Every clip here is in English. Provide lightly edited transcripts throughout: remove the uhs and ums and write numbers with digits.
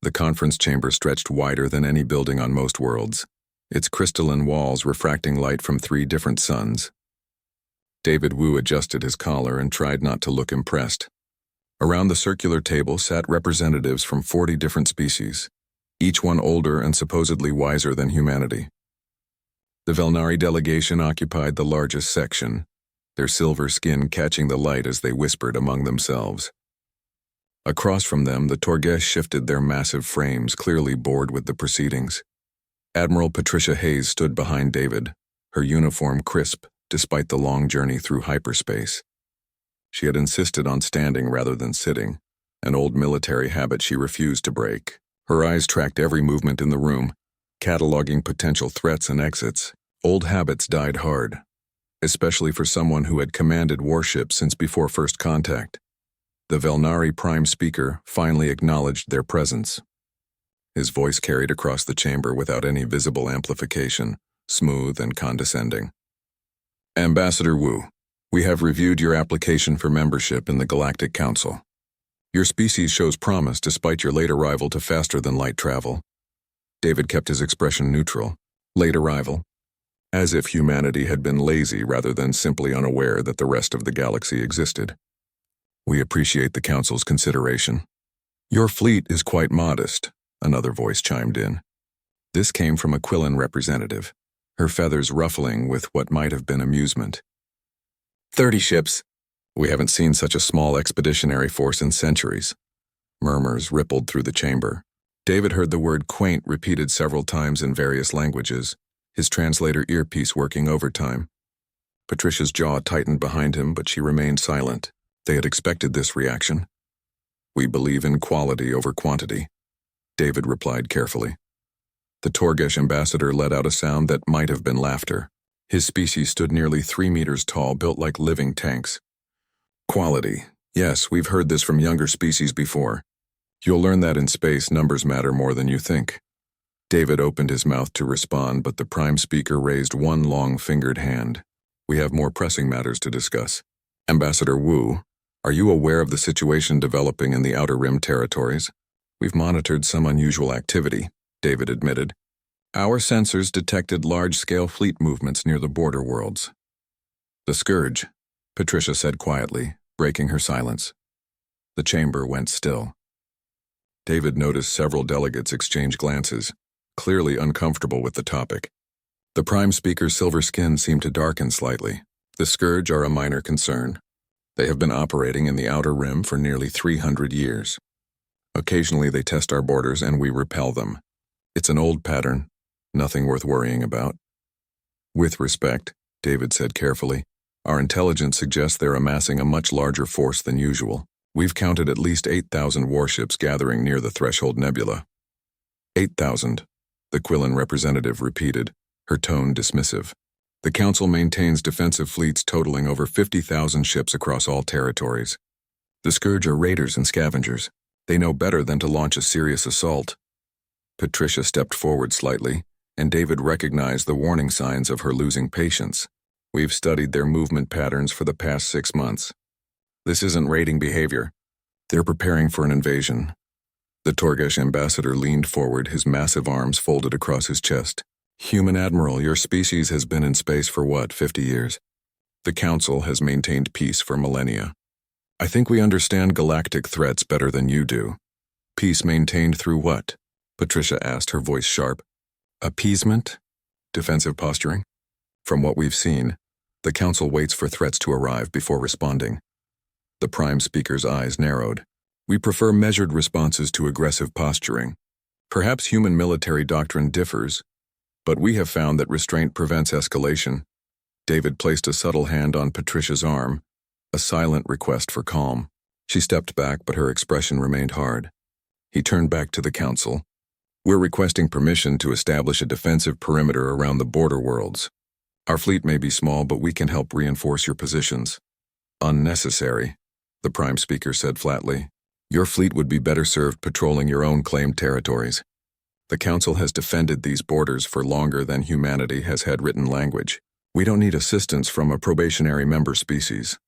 The conference chamber stretched wider than any building on most worlds, its crystalline walls refracting light from 3 different suns. David Wu adjusted his collar and tried not to look impressed. Around the circular table sat representatives from 40 different species, each one older and supposedly wiser than humanity. The Velnari delegation occupied the largest section, their silver skin catching the light as they whispered among themselves. Across from them, the Torgesh shifted their massive frames, clearly bored with the proceedings. Admiral Patricia Hayes stood behind David, her uniform crisp despite the long journey through hyperspace. She had insisted on standing rather than sitting, an old military habit she refused to break. Her eyes tracked every movement in the room, cataloging potential threats and exits. Old habits died hard, especially for someone who had commanded warships since before first contact. The Velnari Prime Speaker finally acknowledged their presence. His voice carried across the chamber without any visible amplification, smooth and condescending. Ambassador Wu, we have reviewed your application for membership in the Galactic Council. Your species shows promise despite your late arrival to faster-than-light travel. David kept his expression neutral. Late arrival. As if humanity had been lazy rather than simply unaware that the rest of the galaxy existed. We appreciate the Council's consideration. Your fleet is quite modest, another voice chimed in. This came from a Quillan representative, her feathers ruffling with what might have been amusement. 30 ships. We haven't seen such a small expeditionary force in centuries. Murmurs rippled through the chamber. David heard the word quaint repeated several times in various languages, his translator earpiece working overtime. Patricia's jaw tightened behind him, but she remained silent. They had expected this reaction. We believe in quality over quantity, David replied carefully. The Torgesh ambassador let out a sound that might have been laughter. His species stood nearly 3 meters tall, built like living tanks. Quality. Yes, we've heard this from younger species before. You'll learn that in space, numbers matter more than you think. David opened his mouth to respond, but the Prime Speaker raised one long-fingered hand. We have more pressing matters to discuss. Ambassador Wu, are you aware of the situation developing in the Outer Rim territories? We've monitored some unusual activity, David admitted. Our sensors detected large-scale fleet movements near the border worlds. The Scourge, Patricia said quietly, breaking her silence. The chamber went still. David noticed several delegates exchange glances, clearly uncomfortable with the topic. The Prime Speaker's silver skin seemed to darken slightly. The Scourge are a minor concern. They have been operating in the Outer Rim for nearly 300 years. Occasionally they test our borders and we repel them. It's an old pattern, nothing worth worrying about. With respect, David said carefully, our intelligence suggests they're amassing a much larger force than usual. We've counted at least 8,000 warships gathering near the Threshold Nebula. 8,000, the Quillan representative repeated, her tone dismissive. The Council maintains defensive fleets totaling over 50,000 ships across all territories. The Scourge are raiders and scavengers. They know better than to launch a serious assault. Patricia stepped forward slightly, and David recognized the warning signs of her losing patience. We've studied their movement patterns for the past 6 months. This isn't raiding behavior. They're preparing for an invasion. The Torgesh ambassador leaned forward, his massive arms folded across his chest. Human Admiral, your species has been in space for what, 50 years? The Council has maintained peace for millennia. I think we understand galactic threats better than you do. Peace maintained through what? Patricia asked, her voice sharp. Appeasement? Defensive posturing? From what we've seen, the Council waits for threats to arrive before responding. The Prime Speaker's eyes narrowed. We prefer measured responses to aggressive posturing. Perhaps human military doctrine differs, but we have found that restraint prevents escalation. David placed a subtle hand on Patricia's arm, a silent request for calm. She stepped back, but her expression remained hard. He turned back to the Council. We're requesting permission to establish a defensive perimeter around the border worlds. Our fleet may be small, but we can help reinforce your positions. Unnecessary, the Prime Speaker said flatly. Your fleet would be better served patrolling your own claimed territories. The Council has defended these borders for longer than humanity has had written language. We don't need assistance from a probationary member species.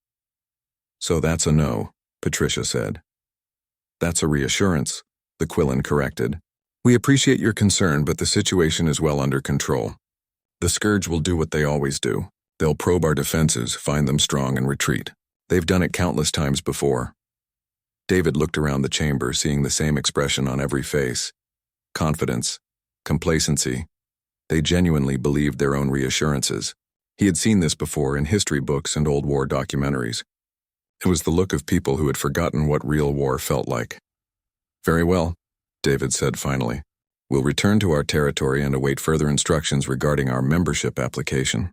So that's a no, Patricia said. That's a reassurance, the Quillen corrected. "We appreciate your concern, but the situation is well under control. The Scourge will do what they always do. They'll probe our defenses, find them strong, and retreat. They've done it countless times before." David looked around the chamber, seeing the same expression on every face. Confidence, complacency. They genuinely believed their own reassurances. He had seen this before in history books and old war documentaries. It was the look of people who had forgotten what real war felt like. "Very well," David said finally. "We'll return to our territory and await further instructions regarding our membership application."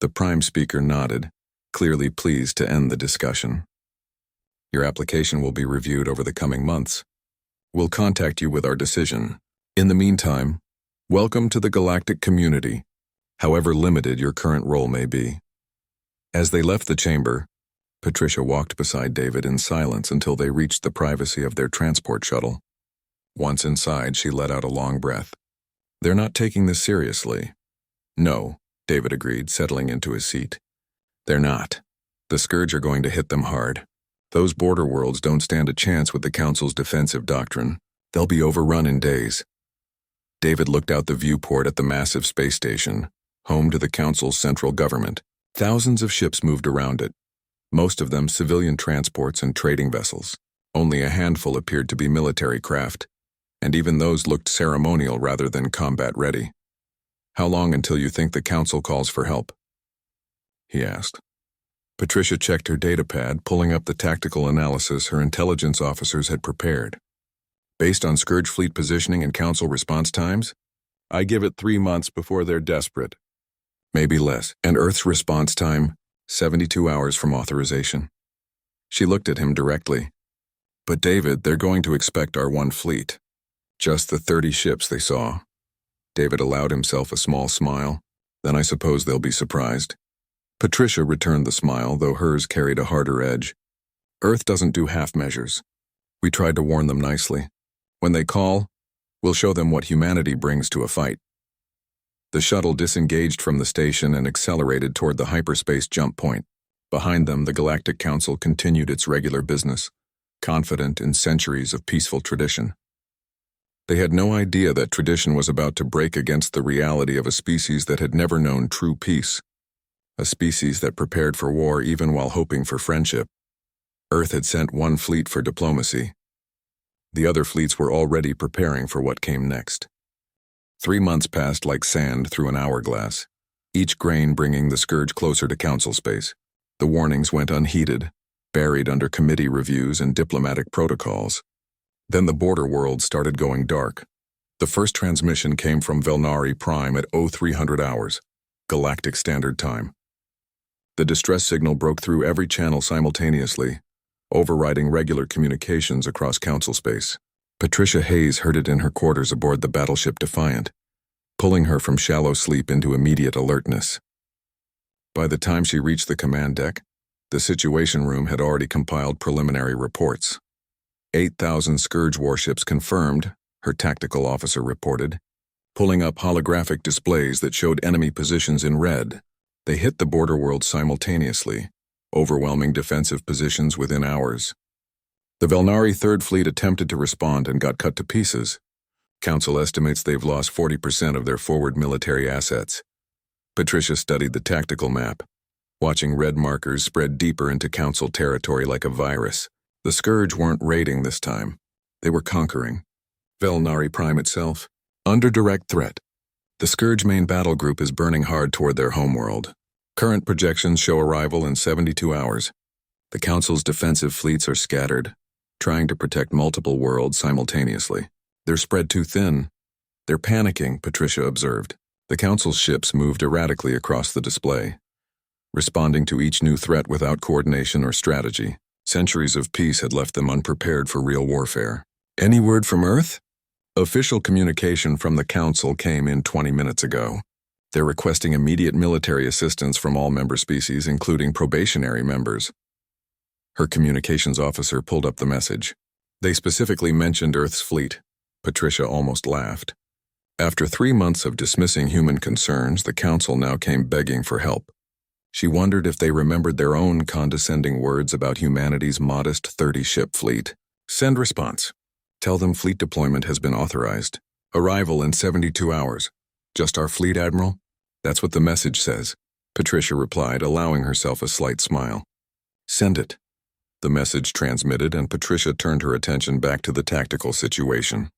The Prime Speaker nodded, clearly pleased to end the discussion. "Your application will be reviewed over the coming months. We'll contact you with our decision. In the meantime, welcome to the galactic community, however limited your current role may be." As they left the chamber, Patricia walked beside David in silence until they reached the privacy of their transport shuttle. Once inside, she let out a long breath. "They're not taking this seriously." "No," David agreed, settling into his seat. "They're not. The Scourge are going to hit them hard. Those border worlds don't stand a chance with the Council's defensive doctrine. They'll be overrun in days." David looked out the viewport at the massive space station, home to the Council's central government. Thousands of ships moved around it, most of them civilian transports and trading vessels. Only a handful appeared to be military craft, and even those looked ceremonial rather than combat-ready. "How long until you think the Council calls for help?" he asked. Patricia checked her datapad, pulling up the tactical analysis her intelligence officers had prepared. "Based on Scourge fleet positioning and Council response times, I give it 3 months before they're desperate. Maybe less. And Earth's response time, 72 hours from authorization." She looked at him directly. "But David, they're going to expect our one fleet. Just the 30 ships they saw." David allowed himself a small smile. "Then I suppose they'll be surprised." Patricia returned the smile, though hers carried a harder edge. "Earth doesn't do half measures. We tried to warn them nicely. When they call, we'll show them what humanity brings to a fight." The shuttle disengaged from the station and accelerated toward the hyperspace jump point. Behind them, the Galactic Council continued its regular business, confident in centuries of peaceful tradition. They had no idea that tradition was about to break against the reality of a species that had never known true peace, a species that prepared for war even while hoping for friendship. Earth had sent one fleet for diplomacy. The other fleets were already preparing for what came next. 3 months passed like sand through an hourglass, each grain bringing the Scourge closer to Council space. The warnings went unheeded, buried under committee reviews and diplomatic protocols. Then the border world started going dark. The first transmission came from Velnari Prime at 0300 hours, Galactic Standard Time. The distress signal broke through every channel simultaneously, overriding regular communications across Council space. Patricia Hayes heard it in her quarters aboard the battleship Defiant, pulling her from shallow sleep into immediate alertness. By the time she reached the command deck, the Situation Room had already compiled preliminary reports. 8,000 Scourge warships confirmed, her tactical officer reported, pulling up holographic displays that showed enemy positions in red. They hit the border world simultaneously, overwhelming defensive positions within hours. The Velnari Third Fleet attempted to respond and got cut to pieces. Council estimates they've lost 40% of their forward military assets. Patricia studied the tactical map, watching red markers spread deeper into Council territory like a virus. The Scourge weren't raiding this time. They were conquering. Velnari Prime itself, under direct threat. The Scourge main battle group is burning hard toward their homeworld. Current projections show arrival in 72 hours. The Council's defensive fleets are scattered, trying to protect multiple worlds simultaneously. They're spread too thin. They're panicking, Patricia observed. The Council's ships moved erratically across the display, responding to each new threat without coordination or strategy. Centuries of peace had left them unprepared for real warfare. "Any word from Earth?" Official communication from the Council came in 20 minutes ago. They're requesting immediate military assistance from all member species, including probationary members. Her communications officer pulled up the message. They specifically mentioned Earth's fleet. Patricia almost laughed. After 3 months of dismissing human concerns, the Council now came begging for help. She wondered if they remembered their own condescending words about humanity's modest 30-ship fleet. "Send response." Tell them fleet deployment has been authorized. Arrival in 72 hours. Just our fleet, Admiral? That's what the message says, Patricia replied, allowing herself a slight smile. Send it. The message transmitted, and Patricia turned her attention back to the tactical situation.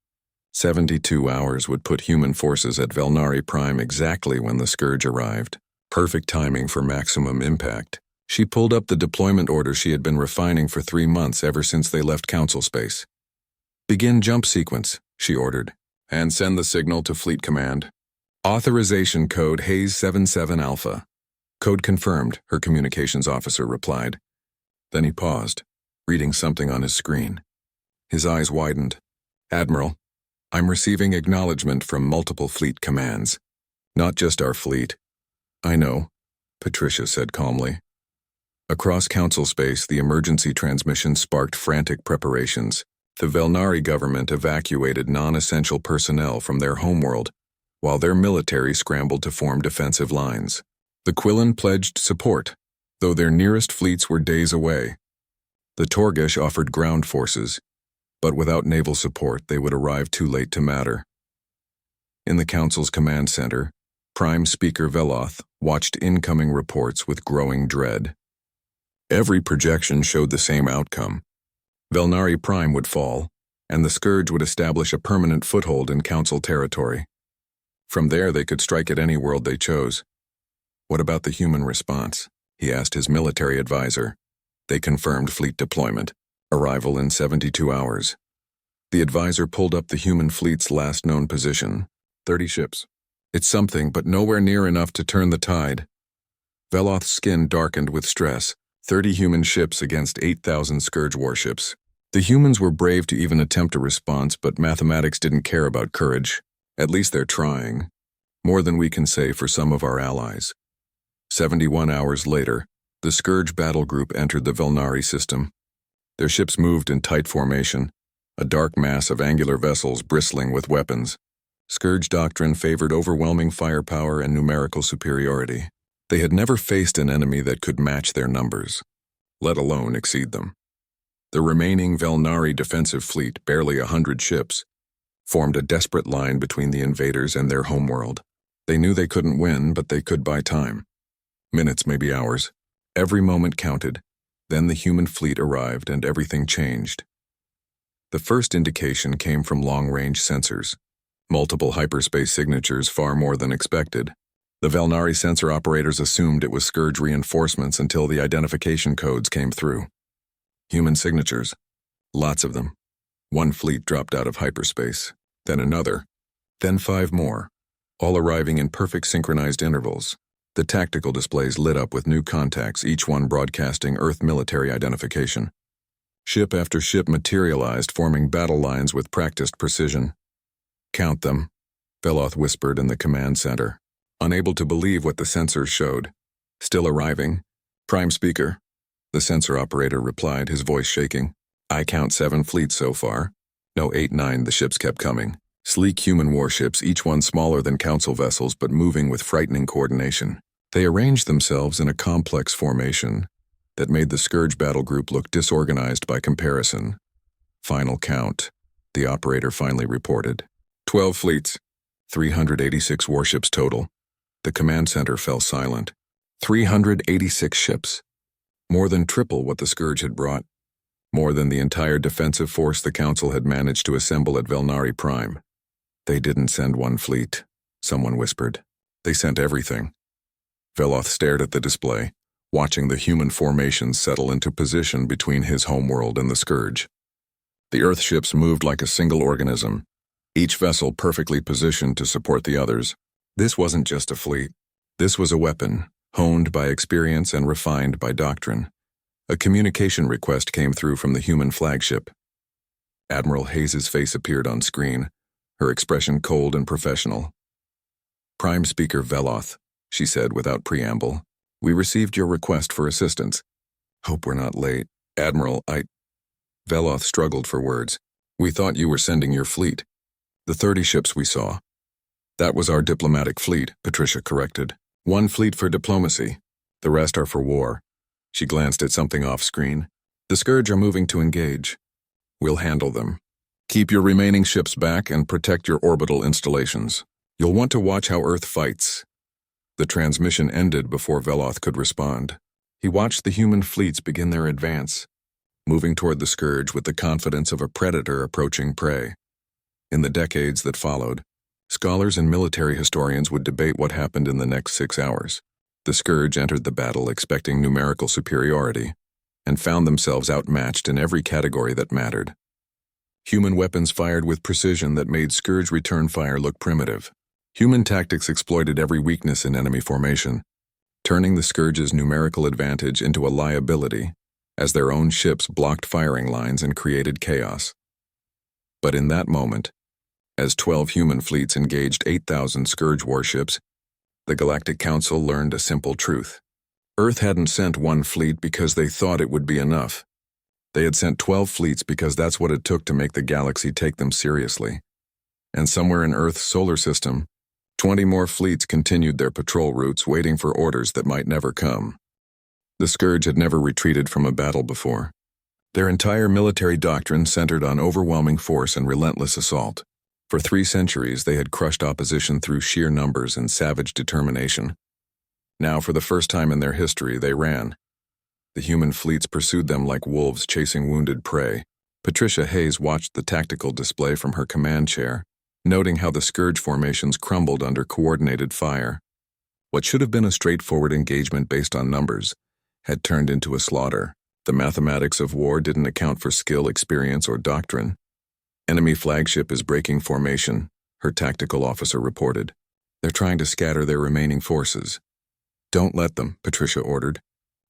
72 hours would put human forces at Velnari Prime exactly when the Scourge arrived. Perfect timing for maximum impact. She pulled up the deployment order she had been refining for 3 months ever since they left Council space. Begin jump sequence, she ordered, and send the signal to Fleet Command. Authorization code Haze 77 Alpha. Code confirmed, her communications officer replied. Then he paused, reading something on his screen. His eyes widened. Admiral, I'm receiving acknowledgement from multiple fleet commands. Not just our fleet. I know, Patricia said calmly. Across Council space, the emergency transmission sparked frantic preparations. The Velnari government evacuated non-essential personnel from their homeworld, while their military scrambled to form defensive lines. The Quillen pledged support, though their nearest fleets were days away. The Torgish offered ground forces, but without naval support they would arrive too late to matter. In the Council's command center, Prime Speaker Veloth watched incoming reports with growing dread. Every projection showed the same outcome. Velnari Prime would fall, and the Scourge would establish a permanent foothold in Council territory. From there they could strike at any world they chose. What about the human response? He asked his military advisor. They confirmed fleet deployment. Arrival in 72 hours. The advisor pulled up the human fleet's last known position. 30 ships. It's something, but nowhere near enough to turn the tide. Veloth's skin darkened with stress. 30 human ships against 8,000 Scourge warships. The humans were brave to even attempt a response, but mathematics didn't care about courage. At least they're trying. More than we can say for some of our allies. 71 hours later, the Scourge battle group entered the Velnari system. Their ships moved in tight formation, a dark mass of angular vessels bristling with weapons. Scourge doctrine favored overwhelming firepower and numerical superiority. They had never faced an enemy that could match their numbers, let alone exceed them. The remaining Velnari defensive fleet, barely 100 ships, formed a desperate line between the invaders and their homeworld. They knew they couldn't win, but they could buy time. Minutes, maybe hours. Every moment counted. Then the human fleet arrived and everything changed. The first indication came from long-range sensors. Multiple hyperspace signatures, far more than expected. The Velnari sensor operators assumed it was Scourge reinforcements until the identification codes came through. Human signatures. Lots of them. One fleet dropped out of hyperspace, then another, then 5 more, all arriving in perfect synchronized intervals. The tactical displays lit up with new contacts, each one broadcasting Earth military identification. Ship after ship materialized, forming battle lines with practiced precision. Count them, Veloth whispered in the command center, unable to believe what the sensors showed. Still arriving. Prime Speaker. The sensor operator replied, his voice shaking. I count 7 fleets so far. No, 8, 9, the ships kept coming. Sleek human warships, each one smaller than Council vessels but moving with frightening coordination. They arranged themselves in a complex formation that made the Scourge battle group look disorganized by comparison. Final count, the operator finally reported. 12 fleets, 386 warships total. The command center fell silent. 386 ships. More than triple what the Scourge had brought. More than the entire defensive force the Council had managed to assemble at Velnari Prime. They didn't send one fleet, someone whispered. They sent everything. Veloth stared at the display, watching the human formations settle into position between his homeworld and the Scourge. The Earth ships moved like a single organism, each vessel perfectly positioned to support the others. This wasn't just a fleet. This was a weapon, honed by experience and refined by doctrine. A communication request came through from the human flagship. Admiral Hayes' face appeared on screen, her expression cold and professional. Prime Speaker Veloth, she said without preamble, we received your request for assistance. Hope we're not late. Admiral, Veloth struggled for words. We thought you were sending your fleet. The 30 ships we saw. That was our diplomatic fleet, Patricia corrected. 1 fleet for diplomacy. The rest are for war. She glanced at something off screen. The Scourge are moving to engage. We'll handle them. Keep your remaining ships back and protect your orbital installations. You'll want to watch how Earth fights." The transmission ended before Veloth could respond. He watched the human fleets begin their advance, moving toward the Scourge with the confidence of a predator approaching prey. In the decades that followed, scholars and military historians would debate what happened in the next 6 hours. The Scourge entered the battle expecting numerical superiority, and found themselves outmatched in every category that mattered. Human weapons fired with precision that made Scourge return fire look primitive. Human tactics exploited every weakness in enemy formation, turning the Scourge's numerical advantage into a liability, as their own ships blocked firing lines and created chaos. But in that moment, as 12 human fleets engaged 8,000 Scourge warships, the Galactic Council learned a simple truth. Earth hadn't sent one fleet because they thought it would be enough. They had sent 12 fleets because that's what it took to make the galaxy take them seriously. And somewhere in Earth's solar system, 20 more fleets continued their patrol routes waiting for orders that might never come. The Scourge had never retreated from a battle before. Their entire military doctrine centered on overwhelming force and relentless assault. For 3 centuries, they had crushed opposition through sheer numbers and savage determination. Now, for the first time in their history, they ran. The human fleets pursued them like wolves chasing wounded prey. Patricia Hayes watched the tactical display from her command chair, noting how the Scourge formations crumbled under coordinated fire. What should have been a straightforward engagement based on numbers had turned into a slaughter. The mathematics of war didn't account for skill, experience, or doctrine. "Enemy flagship is breaking formation," her tactical officer reported. "They're trying to scatter their remaining forces." "Don't let them," Patricia ordered.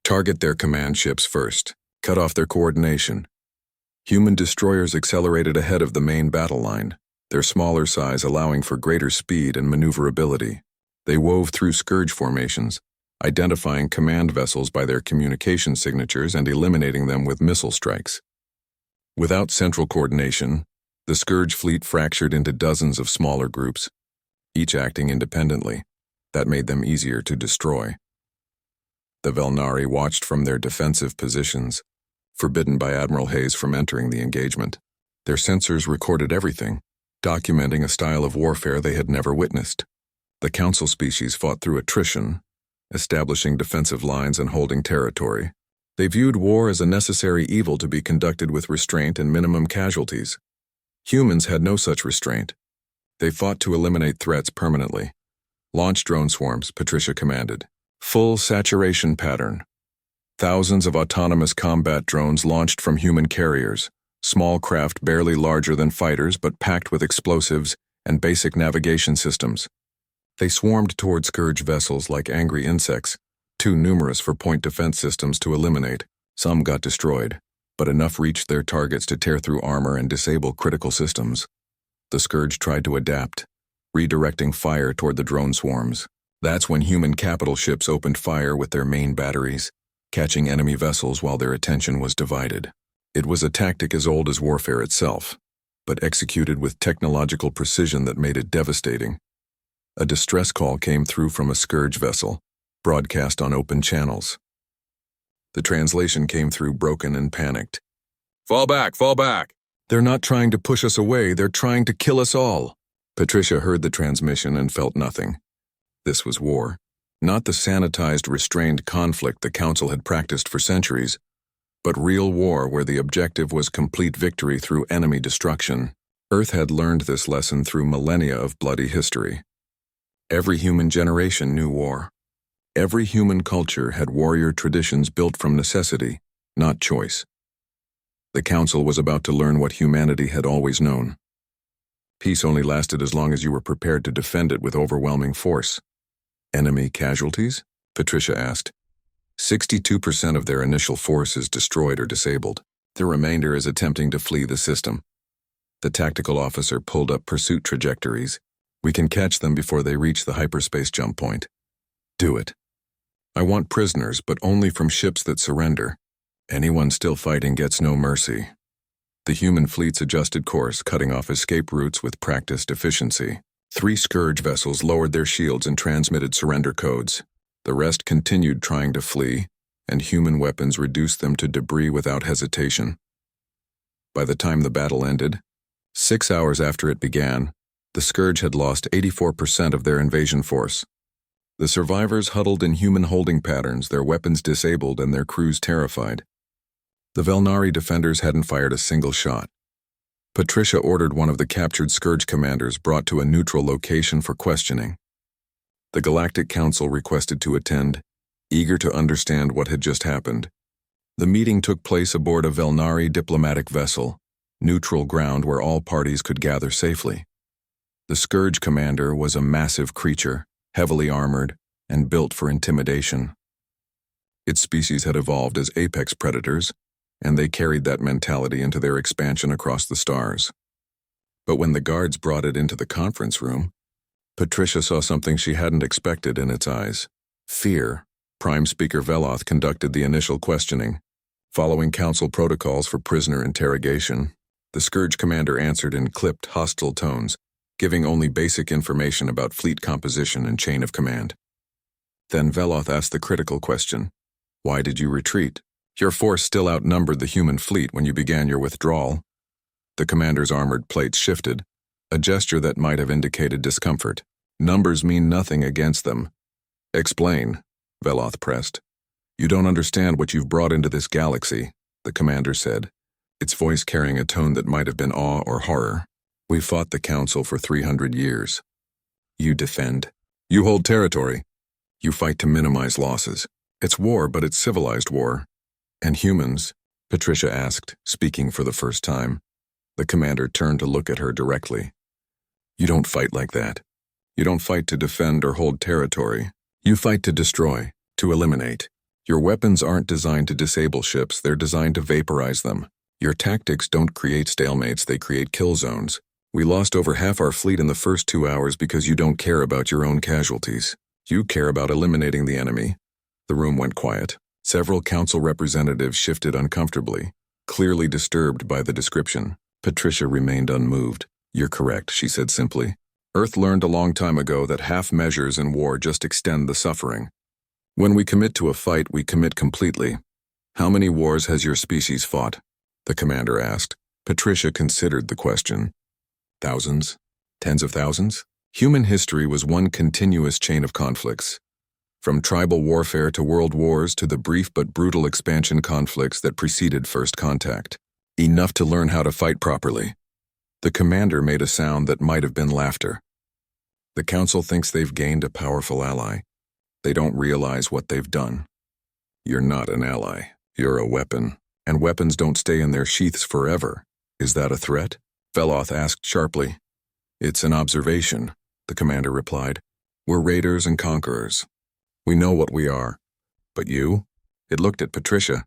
"Target their command ships first. Cut off their coordination." Human destroyers accelerated ahead of the main battle line, their smaller size allowing for greater speed and maneuverability. They wove through Scourge formations, identifying command vessels by their communication signatures and eliminating them with missile strikes. Without central coordination, the Scourge fleet fractured into dozens of smaller groups, each acting independently. That made them easier to destroy. The Velnari watched from their defensive positions, forbidden by Admiral Hayes from entering the engagement. Their sensors recorded everything, documenting a style of warfare they had never witnessed. The Council species fought through attrition, establishing defensive lines and holding territory. They viewed war as a necessary evil to be conducted with restraint and minimum casualties. Humans had no such restraint. They fought to eliminate threats permanently. "Launch drone swarms," Patricia commanded. "Full saturation pattern." Thousands of autonomous combat drones launched from human carriers, small craft barely larger than fighters but packed with explosives and basic navigation systems. They swarmed toward Scourge vessels like angry insects, too numerous for point defense systems to eliminate. Some got destroyed, but enough reached their targets to tear through armor and disable critical systems. The Scourge tried to adapt, redirecting fire toward the drone swarms. That's when human capital ships opened fire with their main batteries, catching enemy vessels while their attention was divided. It was a tactic as old as warfare itself, but executed with technological precision that made it devastating. A distress call came through from a Scourge vessel, broadcast on open channels. The translation came through broken and panicked. "Fall back, fall back! They're not trying to push us away, they're trying to kill us all." Patricia heard the transmission and felt nothing. This was war, not the sanitized, restrained conflict the Council had practiced for centuries, but real war where the objective was complete victory through enemy destruction. Earth had learned this lesson through millennia of bloody history. Every human generation knew war. Every human culture had warrior traditions built from necessity, not choice. The Council was about to learn what humanity had always known. Peace only lasted as long as you were prepared to defend it with overwhelming force. "Enemy casualties?" Patricia asked. 62% of their initial force is destroyed or disabled. The remainder is attempting to flee the system. The tactical officer pulled up pursuit trajectories. "We can catch them before they reach the hyperspace jump point." "Do it." "I want prisoners, but only from ships that surrender. Anyone still fighting gets no mercy." The human fleets adjusted course, cutting off escape routes with practiced efficiency. 3 Scourge vessels lowered their shields and transmitted surrender codes. The rest continued trying to flee, and human weapons reduced them to debris without hesitation. By the time the battle ended, 6 hours after it began, the Scourge had lost 84% of their invasion force. The survivors huddled in human holding patterns, their weapons disabled and their crews terrified. The Velnari defenders hadn't fired a single shot. Patricia ordered one of the captured Scourge commanders brought to a neutral location for questioning. The Galactic Council requested to attend, eager to understand what had just happened. The meeting took place aboard a Velnari diplomatic vessel, neutral ground where all parties could gather safely. The Scourge commander was a massive creature, heavily armored, and built for intimidation. Its species had evolved as apex predators, and they carried that mentality into their expansion across the stars. But when the guards brought it into the conference room, Patricia saw something she hadn't expected in its eyes: fear. Prime Speaker Veloth conducted the initial questioning. Following council protocols for prisoner interrogation, the Scourge commander answered in clipped, hostile tones, giving only basic information about fleet composition and chain of command. Then Veloth asked the critical question: "Why did you retreat? Your force still outnumbered the human fleet when you began your withdrawal." The commander's armored plates shifted, a gesture that might have indicated discomfort. "Numbers mean nothing against them." "Explain," Veloth pressed. "You don't understand what you've brought into this galaxy," the commander said, its voice carrying a tone that might have been awe or horror. "We fought the Council for 300 years. You defend. You hold territory. You fight to minimize losses. It's war, but it's civilized war. And humans?" Patricia asked, speaking for the first time. The commander turned to look at her directly. "You don't fight like that. You don't fight to defend or hold territory. You fight to destroy, to eliminate. Your weapons aren't designed to disable ships, they're designed to vaporize them. Your tactics don't create stalemates, they create kill zones. We lost over half our fleet in the first 2 hours because you don't care about your own casualties. You care about eliminating the enemy." The room went quiet. Several council representatives shifted uncomfortably, clearly disturbed by the description. Patricia remained unmoved. "You're correct," she said simply. "Earth learned a long time ago that half measures in war just extend the suffering. When we commit to a fight, we commit completely. How many wars has your species fought?" the commander asked. Patricia considered the question. "Thousands? Tens of thousands?" Human history was one continuous chain of conflicts. From tribal warfare to world wars to the brief but brutal expansion conflicts that preceded first contact. Enough to learn how to fight properly. The commander made a sound that might have been laughter. "The council thinks they've gained a powerful ally. They don't realize what they've done. You're not an ally. You're a weapon. And weapons don't stay in their sheaths forever. Is that a threat?" Veloth asked sharply. "It's an observation," the commander replied. "We're raiders and conquerors. We know what we are. But you?" It looked at Patricia.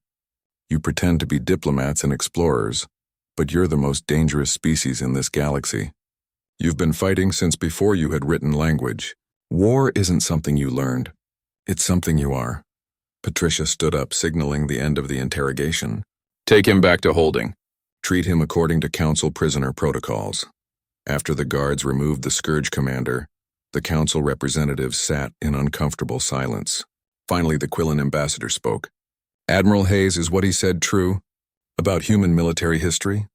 "You pretend to be diplomats and explorers, but you're the most dangerous species in this galaxy. You've been fighting since before you had written language. War isn't something you learned. It's something you are." Patricia stood up, signaling the end of the interrogation. "Take him back to holding. Treat him according to council prisoner protocols." After the guards removed the Scourge commander, the council representatives sat in uncomfortable silence. Finally, the Quillen ambassador spoke. "Admiral Hayes, is what he said true? About human military history?"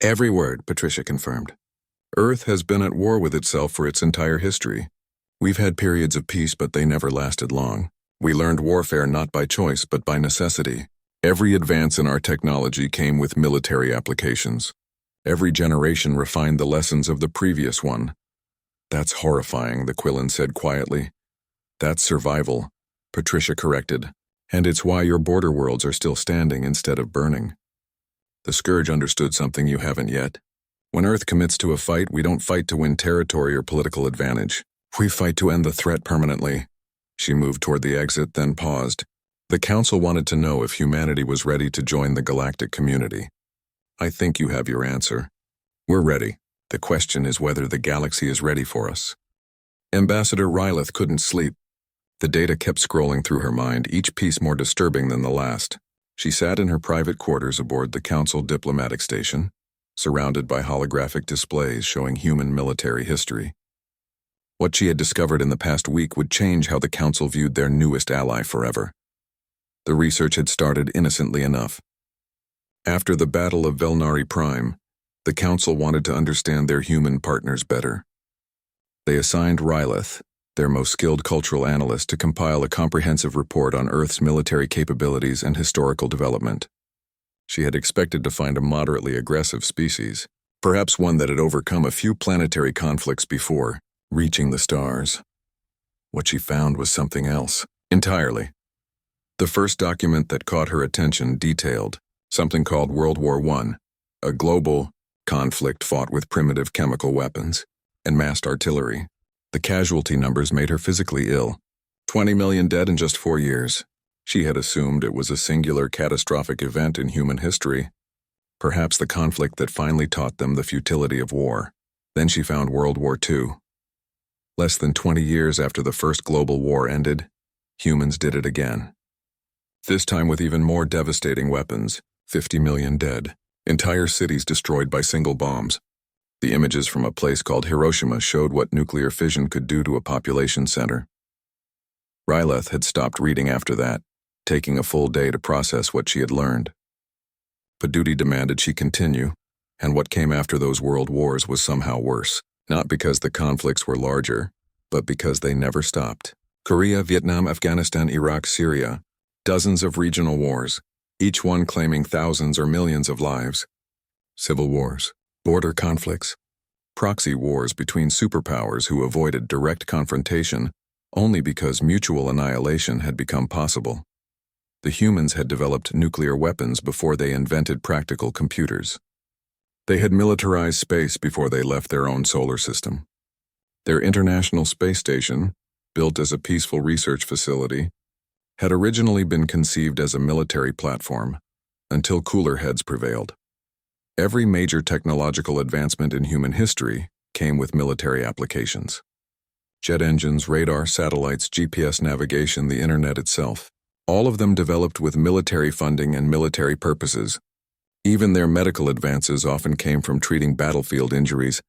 "Every word," Patricia confirmed. "Earth has been at war with itself for its entire history. We've had periods of peace, but they never lasted long. We learned warfare not by choice, but by necessity. Every advance in our technology came with military applications. Every generation refined the lessons of the previous one." "That's horrifying," the Quillen said quietly. "That's survival," Patricia corrected. "And it's why your border worlds are still standing instead of burning." The Scourge understood something you haven't yet. When Earth commits to a fight, we don't fight to win territory or political advantage. We fight to end the threat permanently. She moved toward the exit, then paused. The Council wanted to know if humanity was ready to join the galactic community. "I think you have your answer. We're ready. The question is whether the galaxy is ready for us." Ambassador Rylith couldn't sleep. The data kept scrolling through her mind, each piece more disturbing than the last. She sat in her private quarters aboard the Council diplomatic station, surrounded by holographic displays showing human military history. What she had discovered in the past week would change how the Council viewed their newest ally forever. The research had started innocently enough. After the Battle of Velnari Prime, The council wanted to understand their human partners better. They assigned Rylith, their most skilled cultural analyst, to compile a comprehensive report on Earth's military capabilities and historical development. She had expected to find a moderately aggressive species, perhaps one that had overcome a few planetary conflicts before reaching the stars. What she found was something else, entirely. The first document that caught her attention detailed something called World War I, a global conflict fought with primitive chemical weapons and massed artillery. The casualty numbers made her physically ill. 20 million dead in just 4 years. She had assumed it was a singular catastrophic event in human history, perhaps the conflict that finally taught them the futility of war. Then she found World War II. Less than 20 years after the first global war ended, humans did it again. This time with even more devastating weapons, 50 million dead, entire cities destroyed by single bombs. The images from a place called Hiroshima showed what nuclear fission could do to a population center. Rylith had stopped reading after that, taking a full day to process what she had learned. But duty demanded she continue, and what came after those world wars was somehow worse, not because the conflicts were larger, but because they never stopped. Korea, Vietnam, Afghanistan, Iraq, Syria, dozens of regional wars, each one claiming thousands or millions of lives. Civil wars, border conflicts, proxy wars between superpowers who avoided direct confrontation only because mutual annihilation had become possible. The humans had developed nuclear weapons before they invented practical computers. They had militarized space before they left their own solar system. Their International Space Station, built as a peaceful research facility, had originally been conceived as a military platform until cooler heads prevailed. Every major technological advancement in human history came with military applications. Jet engines, radar, satellites, GPS navigation, the internet itself, all of them developed with military funding and military purposes. Even their medical advances often came from treating battlefield injuries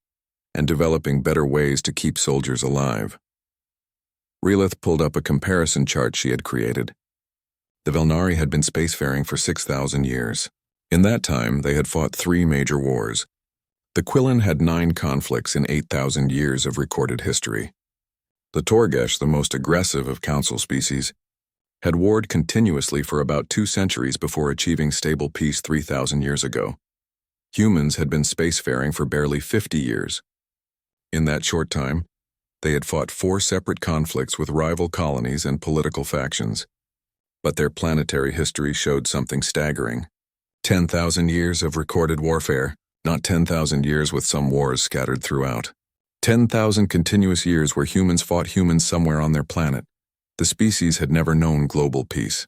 and developing better ways to keep soldiers alive. Rylith pulled up a comparison chart she had created. The Velnari had been spacefaring for 6,000 years. In that time, they had fought 3 major wars. The Quillen had 9 conflicts in 8,000 years of recorded history. The Torgesh, the most aggressive of council species, had warred continuously for about 2 centuries before achieving stable peace 3,000 years ago. Humans had been spacefaring for barely 50 years. In that short time, they had fought 4 separate conflicts with rival colonies and political factions. But their planetary history showed something staggering. 10,000 years of recorded warfare, not 10,000 years with some wars scattered throughout. 10,000 continuous years where humans fought humans somewhere on their planet. The species had never known global peace.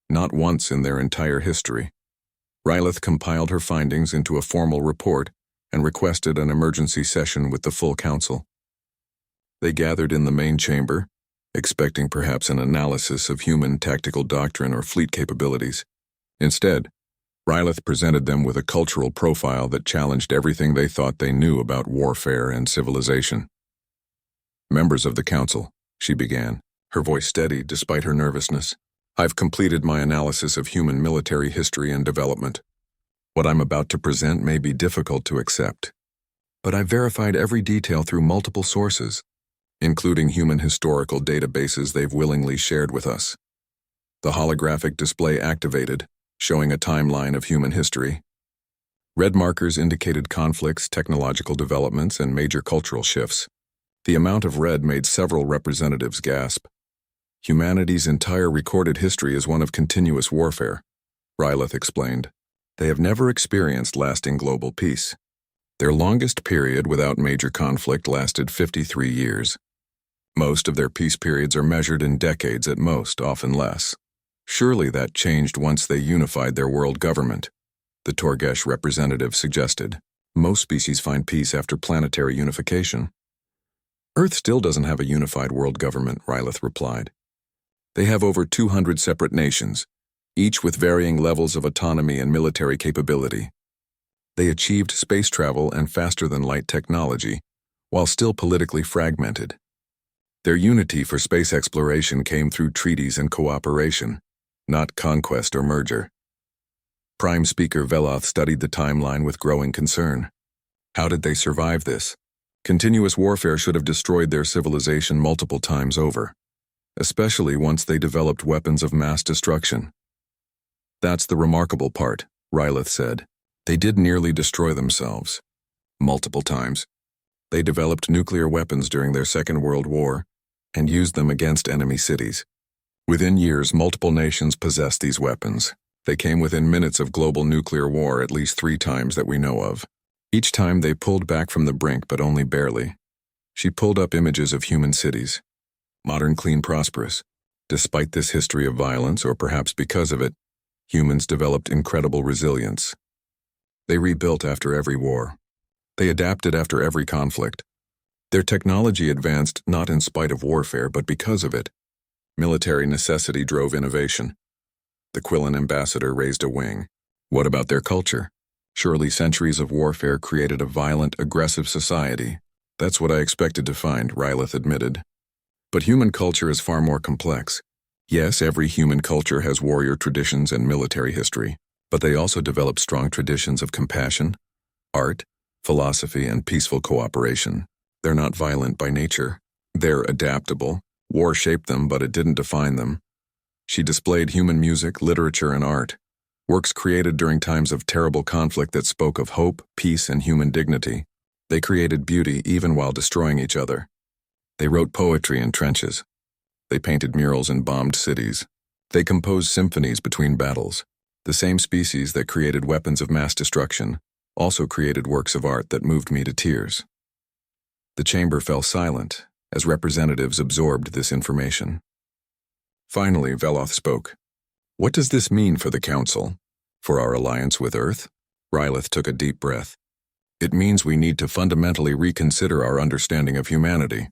Not once in their entire history. Rylith compiled her findings into a formal report and requested an emergency session with the full council. They gathered in the main chamber, expecting perhaps an analysis of human tactical doctrine or fleet capabilities. Instead, Rylith presented them with a cultural profile that challenged everything they thought they knew about warfare and civilization. "Members of the council," she began, her voice steady despite her nervousness, "I've completed my analysis of human military history and development. What I'm about to present may be difficult to accept, but I've verified every detail through multiple sources, including human historical databases they've willingly shared with us. The holographic display activated, showing a timeline of human history. Red markers indicated conflicts, technological developments, and major cultural shifts. The amount of red made several representatives gasp. Humanity's entire recorded history is one of continuous warfare," Rylith explained. "They have never experienced lasting global peace. Their longest period without major conflict lasted 53 years. Most of their peace periods are measured in decades at most, often less. Surely that changed once they unified their world government," the Torgesh representative suggested. "Most species find peace after planetary unification." "Earth still doesn't have a unified world government," Rylith replied. "They have over 200 separate nations, each with varying levels of autonomy and military capability. They achieved space travel and faster-than-light technology, while still politically fragmented. Their unity for space exploration came through treaties and cooperation, not conquest or merger." Prime Speaker Veloth studied the timeline with growing concern. How did they survive this? Continuous warfare should have destroyed their civilization multiple times over, especially once they developed weapons of mass destruction. That's the remarkable part, Rylith said. They did nearly destroy themselves. Multiple times. They developed nuclear weapons during their Second World War and used them against enemy cities. Within years, multiple nations possessed these weapons. They came within minutes of global nuclear war at least 3 times that we know of. Each time they pulled back from the brink, but only barely. She pulled up images of human cities. Modern, clean, prosperous. Despite this history of violence, or perhaps because of it, humans developed incredible resilience. They rebuilt after every war. They adapted after every conflict. Their technology advanced not in spite of warfare, but because of it. Military necessity drove innovation. The Quillen ambassador raised a wing. What about their culture? Surely centuries of warfare created a violent, aggressive society. That's what I expected to find, Rylith admitted. But human culture is far more complex. Yes, every human culture has warrior traditions and military history, but they also develop strong traditions of compassion, art, philosophy, and peaceful cooperation. They're not violent by nature. They're adaptable. War shaped them, but it didn't define them. She displayed human music, literature, and art, works created during times of terrible conflict that spoke of hope, peace, and human dignity. They created beauty even while destroying each other. They wrote poetry in trenches. They painted murals in bombed cities. They composed symphonies between battles. The same species that created weapons of mass destruction also created works of art that moved me to tears. The chamber fell silent as representatives absorbed this information. Finally, Veloth spoke. What does this mean for the Council? For our alliance with Earth? Rylith took a deep breath. It means we need to fundamentally reconsider our understanding of humanity.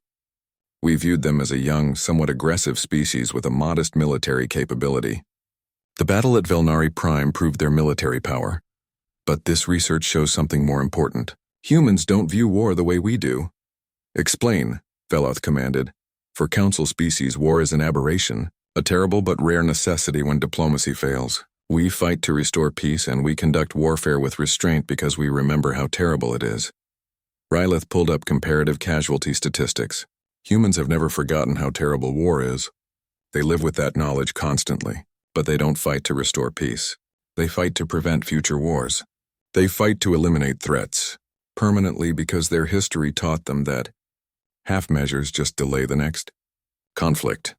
We viewed them as a young, somewhat aggressive species with a modest military capability. The battle at Velnari Prime proved their military power. But this research shows something more important. Humans don't view war the way we do. Explain, Veloth commanded. For Council species, war is an aberration, a terrible but rare necessity when diplomacy fails. We fight to restore peace, and we conduct warfare with restraint because we remember how terrible it is. Rylith pulled up comparative casualty statistics. Humans have never forgotten how terrible war is. They live with that knowledge constantly, but they don't fight to restore peace. They fight to prevent future wars. They fight to eliminate threats, permanently, because their history taught them that half measures just delay the next. Conflict.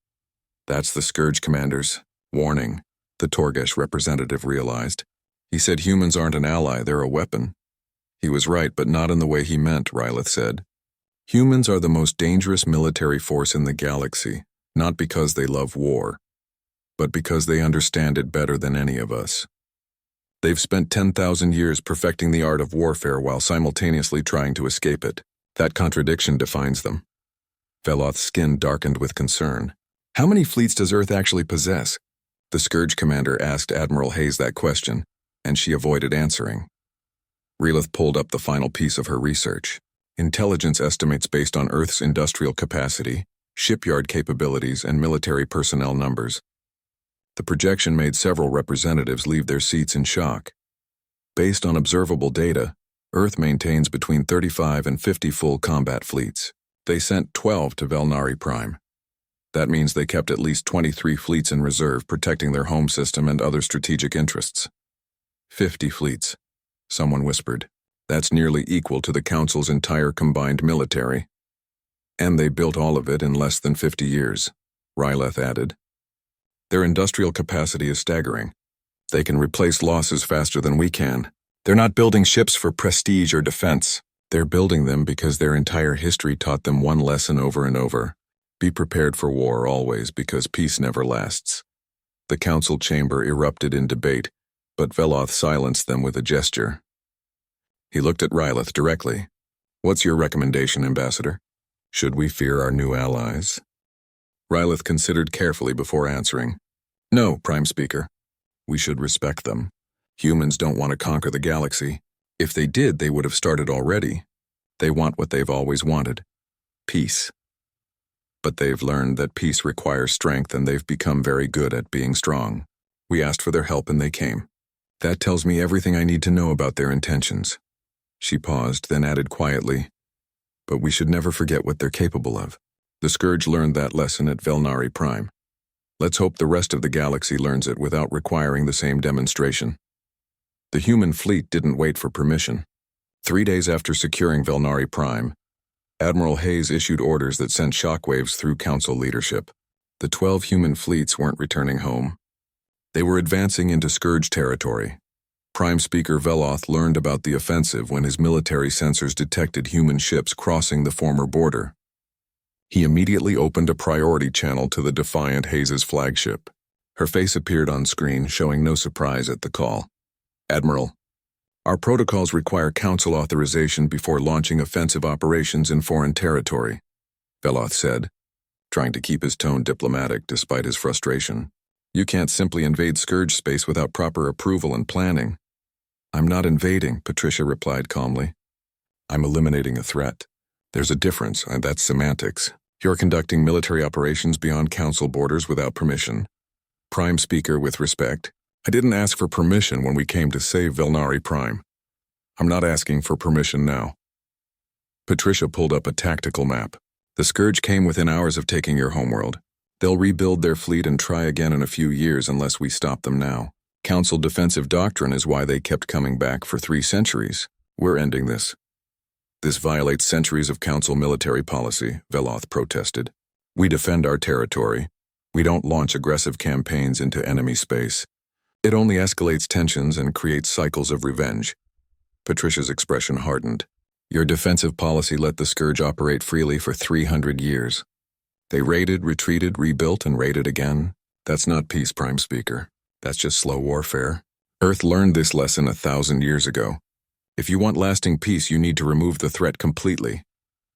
That's the Scourge Commander's warning, the Torgesh representative realized. He said humans aren't an ally, they're a weapon. He was right, but not in the way he meant, Rylith said. Humans are the most dangerous military force in the galaxy, not because they love war, but because they understand it better than any of us. They've spent 10,000 years perfecting the art of warfare while simultaneously trying to escape it. That contradiction defines them. Veloth's skin darkened with concern. How many fleets does Earth actually possess? The Scourge Commander asked Admiral Hayes that question, and she avoided answering. Rylith pulled up the final piece of her research. Intelligence estimates based on Earth's industrial capacity, shipyard capabilities, and military personnel numbers. The projection made several representatives leave their seats in shock. Based on observable data, Earth maintains between 35 and 50 full combat fleets. They sent 12 to Velnari Prime. That means they kept at least 23 fleets in reserve, protecting their home system and other strategic interests. 50 fleets, someone whispered. That's nearly equal to the Council's entire combined military. And they built all of it in less than 50 years, Rylith added. Their industrial capacity is staggering. They can replace losses faster than we can. They're not building ships for prestige or defense. They're building them because their entire history taught them one lesson over and over. Be prepared for war always, because peace never lasts. The Council chamber erupted in debate, but Veloth silenced them with a gesture. He looked at Rylith directly. What's your recommendation, Ambassador? Should we fear our new allies? Rylith considered carefully before answering. No, Prime Speaker. We should respect them. Humans don't want to conquer the galaxy. If they did, they would have started already. They want what they've always wanted. Peace. But they've learned that peace requires strength, and they've become very good at being strong. We asked for their help and they came. That tells me everything I need to know about their intentions. She paused, then added quietly, but we should never forget what they're capable of. The Scourge learned that lesson at Velnari Prime. Let's hope the rest of the galaxy learns it without requiring the same demonstration. The human fleet didn't wait for permission. 3 days after securing Velnari Prime, Admiral Hayes issued orders that sent shockwaves through Council leadership. The 12 human fleets weren't returning home. They were advancing into Scourge territory. Prime Speaker Veloth learned about the offensive when his military sensors detected human ships crossing the former border. He immediately opened a priority channel to the defiant Hayes' flagship. Her face appeared on screen, showing no surprise at the call. Admiral, our protocols require Council authorization before launching offensive operations in foreign territory, Veloth said, trying to keep his tone diplomatic despite his frustration. You can't simply invade Scourge space without proper approval and planning. I'm not invading, Patricia replied calmly. I'm eliminating a threat. There's a difference, and that's semantics. You're conducting military operations beyond Council borders without permission. Prime Speaker, with respect, I didn't ask for permission when we came to save Velnari Prime. I'm not asking for permission now. Patricia pulled up a tactical map. The Scourge came within hours of taking your homeworld. They'll rebuild their fleet and try again in a few years unless we stop them now. Council defensive doctrine is why they kept coming back for 3 centuries. We're ending this. This violates centuries of Council military policy, Veloth protested. We defend our territory. We don't launch aggressive campaigns into enemy space. It only escalates tensions and creates cycles of revenge. Patricia's expression hardened. Your defensive policy let the Scourge operate freely for 300 years. They raided, retreated, rebuilt, and raided again. That's not peace, Prime Speaker. That's just slow warfare. Earth learned this lesson 1,000 years ago. If you want lasting peace, you need to remove the threat completely.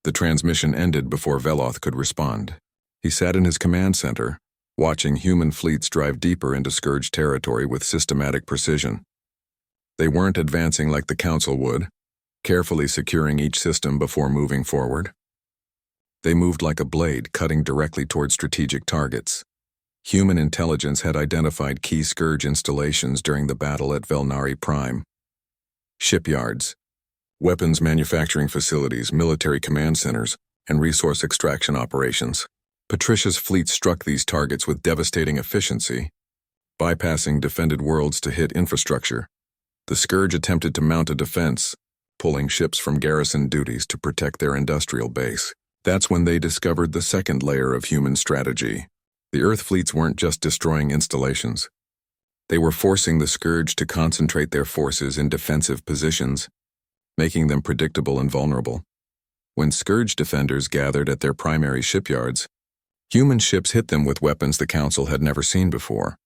The transmission ended before Veloth could respond. He sat in his command center, watching human fleets drive deeper into Scourge territory with systematic precision. They weren't advancing like the Council would, carefully securing each system before moving forward. They moved like a blade, cutting directly toward strategic targets. Human intelligence had identified key Scourge installations during the battle at Velnari Prime. Shipyards, weapons manufacturing facilities, military command centers, and resource extraction operations. Patricia's fleet struck these targets with devastating efficiency, bypassing defended worlds to hit infrastructure. The Scourge attempted to mount a defense, pulling ships from garrison duties to protect their industrial base. That's when they discovered the second layer of human strategy. The Earth fleets weren't just destroying installations. They were forcing the Scourge to concentrate their forces in defensive positions, making them predictable and vulnerable. When Scourge defenders gathered at their primary shipyards, human ships hit them with weapons the Council had never seen before.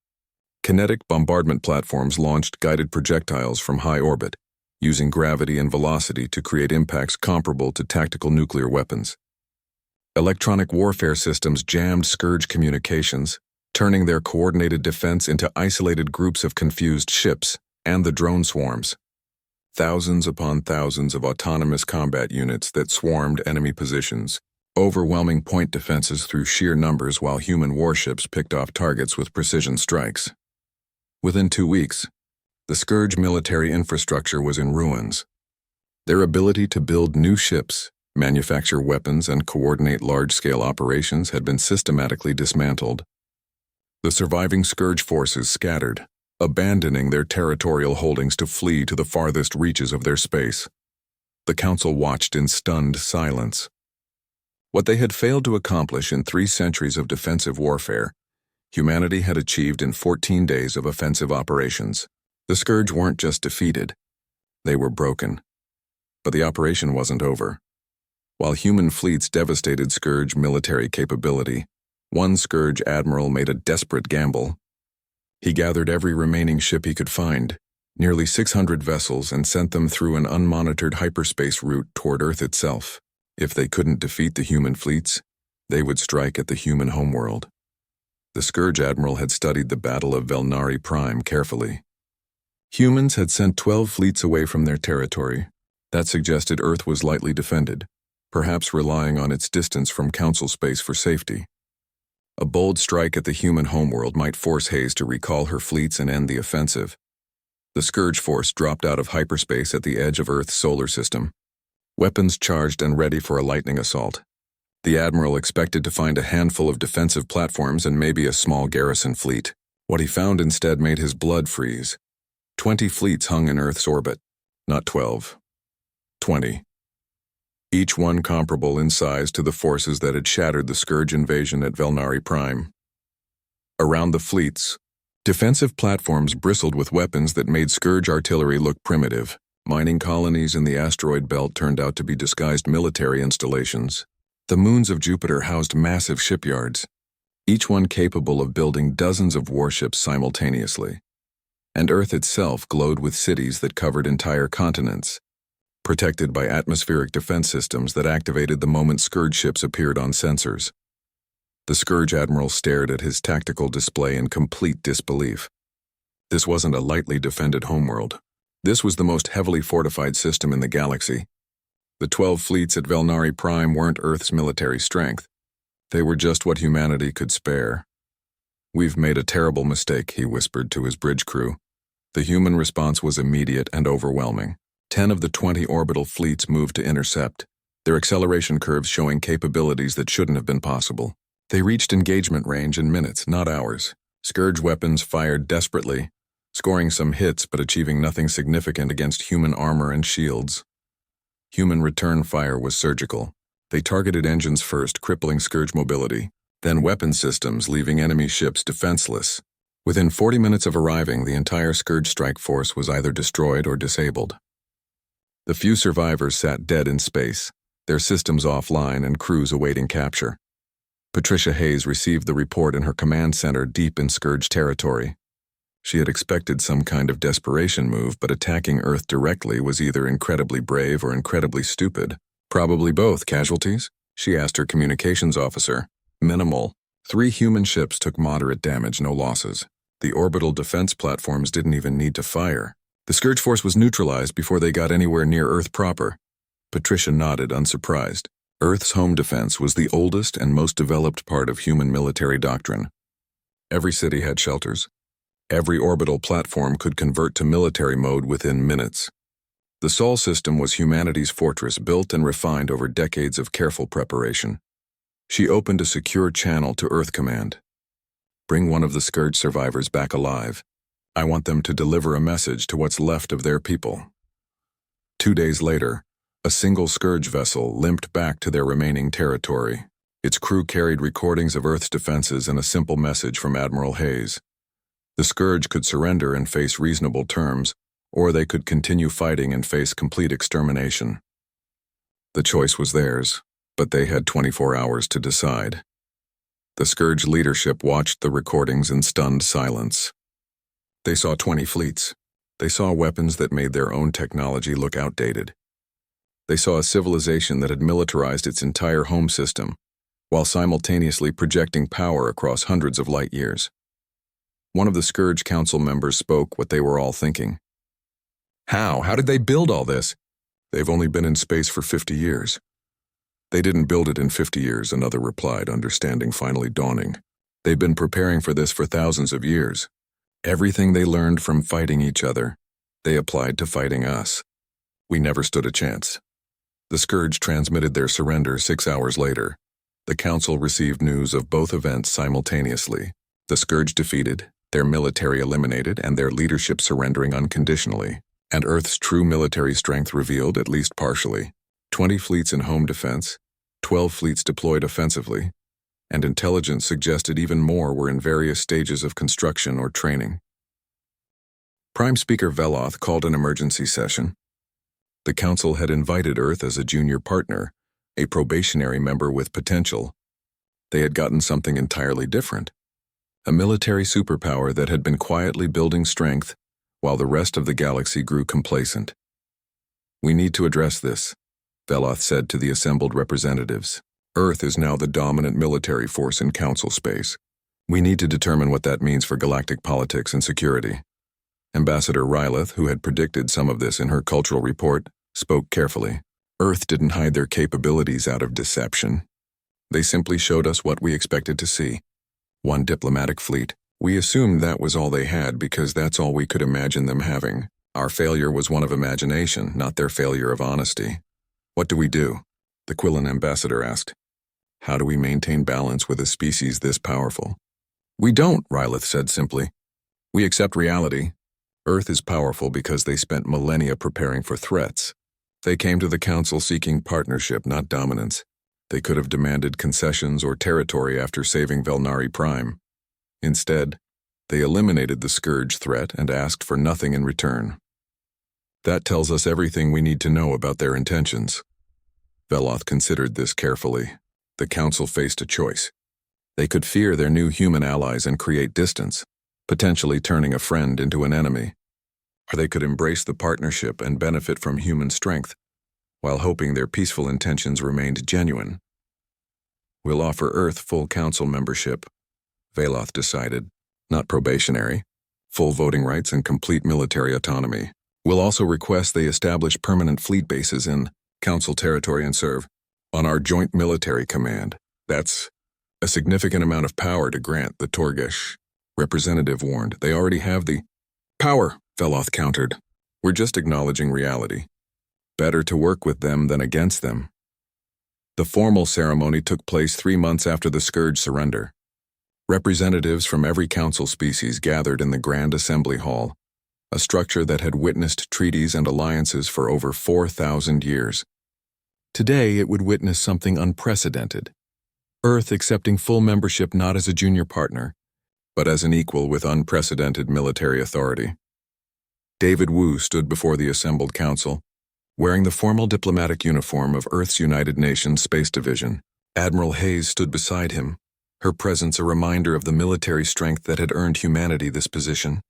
Kinetic bombardment platforms launched guided projectiles from high orbit, using gravity and velocity to create impacts comparable to tactical nuclear weapons. Electronic warfare systems jammed Scourge communications, turning their coordinated defense into isolated groups of confused ships and the drone swarms. Thousands upon thousands of autonomous combat units that swarmed enemy positions, overwhelming point defenses through sheer numbers while human warships picked off targets with precision strikes. Within 2 weeks, the Scourge military infrastructure was in ruins. Their ability to build new ships, manufacture weapons, and coordinate large-scale operations had been systematically dismantled. The surviving Scourge forces scattered, abandoning their territorial holdings to flee to the farthest reaches of their space. The Council watched in stunned silence. What they had failed to accomplish in 3 centuries of defensive warfare, humanity had achieved in 14 days of offensive operations. The Scourge weren't just defeated, they were broken. But the operation wasn't over. While human fleets devastated Scourge military capability, one Scourge admiral made a desperate gamble. He gathered every remaining ship he could find, nearly 600 vessels, and sent them through an unmonitored hyperspace route toward Earth itself. If they couldn't defeat the human fleets, they would strike at the human homeworld. The Scourge admiral had studied the Battle of Velnari Prime carefully. Humans had sent 12 fleets away from their territory. That suggested Earth was lightly defended, perhaps relying on its distance from Council space for safety. A bold strike at the human homeworld might force Hayes to recall her fleets and end the offensive. The Scourge Force dropped out of hyperspace at the edge of Earth's solar system. Weapons charged and ready for a lightning assault. The Admiral expected to find a handful of defensive platforms and maybe a small garrison fleet. What he found instead made his blood freeze. 20 fleets hung in Earth's orbit. Not 12. 20. Each one comparable in size to the forces that had shattered the Scourge invasion at Velnari Prime. Around the fleets, defensive platforms bristled with weapons that made Scourge artillery look primitive. Mining colonies in the asteroid belt turned out to be disguised military installations. The moons of Jupiter housed massive shipyards, each one capable of building dozens of warships simultaneously. And Earth itself glowed with cities that covered entire continents, protected by atmospheric defense systems that activated the moment Scourge ships appeared on sensors. The Scourge Admiral stared at his tactical display in complete disbelief. This wasn't a lightly defended homeworld. This was the most heavily fortified system in the galaxy. The 12 fleets at Velnari Prime weren't Earth's military strength. They were just what humanity could spare. "We've made a terrible mistake," he whispered to his bridge crew. The human response was immediate and overwhelming. 10 of the 20 orbital fleets moved to intercept, their acceleration curves showing capabilities that shouldn't have been possible. They reached engagement range in minutes, not hours. Scourge weapons fired desperately, scoring some hits but achieving nothing significant against human armor and shields. Human return fire was surgical. They targeted engines first, crippling Scourge mobility, then weapon systems, leaving enemy ships defenseless. Within 40 minutes of arriving, the entire Scourge strike force was either destroyed or disabled. The few survivors sat dead in space, their systems offline and crews awaiting capture. Patricia Hayes received the report in her command center deep in Scourge territory. She had expected some kind of desperation move, but attacking Earth directly was either incredibly brave or incredibly stupid. "Probably both. Casualties?" she asked her communications officer. "Minimal. 3 human ships took moderate damage, no losses. The orbital defense platforms didn't even need to fire. The Scourge force was neutralized before they got anywhere near Earth proper." Patricia nodded, unsurprised. Earth's home defense was the oldest and most developed part of human military doctrine. Every city had shelters. Every orbital platform could convert to military mode within minutes. The Sol system was humanity's fortress, built and refined over decades of careful preparation. She opened a secure channel to Earth Command. "Bring one of the Scourge survivors back alive. I want them to deliver a message to what's left of their people." 2 days later, a single Scourge vessel limped back to their remaining territory. Its crew carried recordings of Earth's defenses and a simple message from Admiral Hayes. The Scourge could surrender and face reasonable terms, or they could continue fighting and face complete extermination. The choice was theirs, but they had 24 hours to decide. The Scourge leadership watched the recordings in stunned silence. They saw 20 fleets. They saw weapons that made their own technology look outdated. They saw a civilization that had militarized its entire home system, while simultaneously projecting power across hundreds of light years. One of the Scourge Council members spoke what they were all thinking. How did they build all this?" "They've only been in space for 50 years. "They didn't build it in 50 years, another replied, understanding finally dawning. "They've been preparing for this for thousands of years. Everything they learned from fighting each other, they applied to fighting us. We never stood a chance." The Scourge transmitted their surrender 6 hours later. The Council received news of both events simultaneously. The Scourge defeated, their military eliminated, and their leadership surrendering unconditionally. And Earth's true military strength revealed, at least partially. 20 fleets in home defense, 12 fleets deployed offensively, and intelligence suggested even more were in various stages of construction or training. Prime Speaker Veloth called an emergency session. The Council had invited Earth as a junior partner, a probationary member with potential. They had gotten something entirely different. A military superpower that had been quietly building strength while the rest of the galaxy grew complacent. "We need to address this," Veloth said to the assembled representatives. "Earth is now the dominant military force in Council space. We need to determine what that means for galactic politics and security." Ambassador Ryleth, who had predicted some of this in her cultural report, spoke carefully. "Earth didn't hide their capabilities out of deception. They simply showed us what we expected to see. One diplomatic fleet, We assumed that was all they had because that's all we could imagine them having. Our failure was one of imagination, not their failure of honesty. What do we do? The Quillen ambassador asked. How do we maintain balance with a species this powerful? We don't, Rylith said simply. We accept reality. Earth is powerful because they spent millennia preparing for threats. They came to the Council seeking partnership, not dominance. They could have demanded concessions or territory after saving Velnari Prime. Instead, they eliminated the Scourge threat and asked for nothing in return. That tells us everything we need to know about their intentions. Veloth considered this carefully. The Council faced a choice. They could fear their new human allies and create distance, potentially turning a friend into an enemy. Or they could embrace the partnership and benefit from human strength, while hoping their peaceful intentions remained genuine. We'll offer Earth full Council membership, Veloth decided, not probationary, full voting rights and complete military autonomy. We'll also request they establish permanent fleet bases in Council territory and serve on our joint military command. That's a significant amount of power to grant, the Torgesh representative warned. They already have the power, Veloth countered. We're just acknowledging reality. Better to work with them than against them. The formal ceremony took place 3 months after the Scourge surrender. Representatives from every Council species gathered in the Grand Assembly Hall, a structure that had witnessed treaties and alliances for over 4,000 years. Today, it would witness something unprecedented. Earth accepting full membership not as a junior partner, but as an equal with unprecedented military authority. David Wu stood before the assembled council, wearing the formal diplomatic uniform of Earth's United Nations Space Division. Admiral Hayes stood beside him, her presence a reminder of the military strength that had earned humanity this position.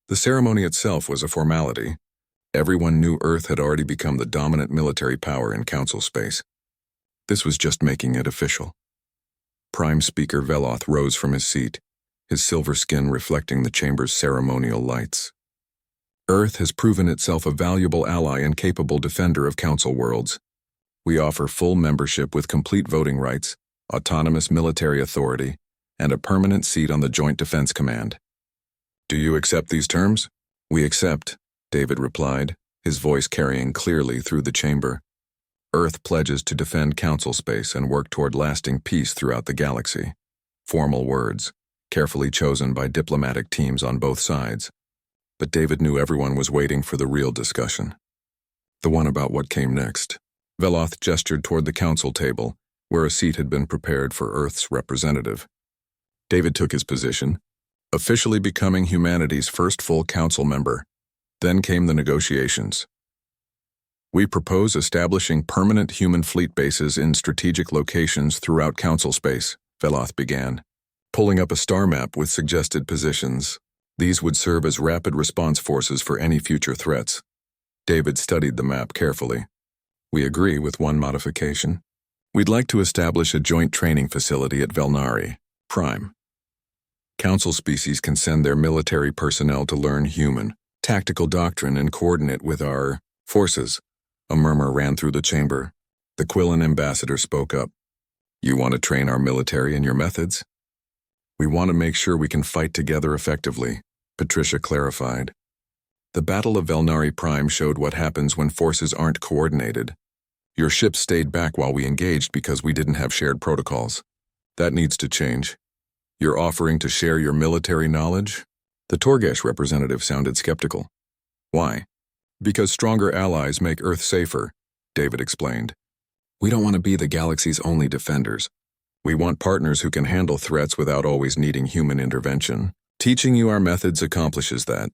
The ceremony itself was a formality. Everyone knew Earth had already become the dominant military power in Council space. This was just making it official. Prime Speaker Veloth rose from his seat, his silver skin reflecting the chamber's ceremonial lights. Earth has proven itself a valuable ally and capable defender of Council worlds. We offer full membership with complete voting rights, autonomous military authority, and a permanent seat on the Joint Defense Command. Do you accept these terms? We accept, David replied, his voice carrying clearly through the chamber. Earth pledges to defend Council space and work toward lasting peace throughout the galaxy. Formal words, carefully chosen by diplomatic teams on both sides. But David knew everyone was waiting for the real discussion. The one about what came next. Veloth gestured toward the Council table, where a seat had been prepared for Earth's representative. David took his position, officially becoming humanity's first full Council member. Then came the negotiations. We propose establishing permanent human fleet bases in strategic locations throughout Council space, Veloth began, pulling up a star map with suggested positions. These would serve as rapid response forces for any future threats. David studied the map carefully. We agree with one modification. We'd like to establish a joint training facility at Velnari Prime. Council species can send their military personnel to learn human, tactical doctrine and coordinate with our forces. A murmur ran through the chamber. The Quillen ambassador spoke up. You want to train our military in your methods? We want to make sure we can fight together effectively, Patricia clarified. The Battle of Velnari Prime showed what happens when forces aren't coordinated. Your ship stayed back while we engaged because we didn't have shared protocols. That needs to change. You're offering to share your military knowledge? The Torgesh representative sounded skeptical. Why? Because stronger allies make Earth safer, David explained. We don't want to be the galaxy's only defenders. We want partners who can handle threats without always needing human intervention. Teaching you our methods accomplishes that.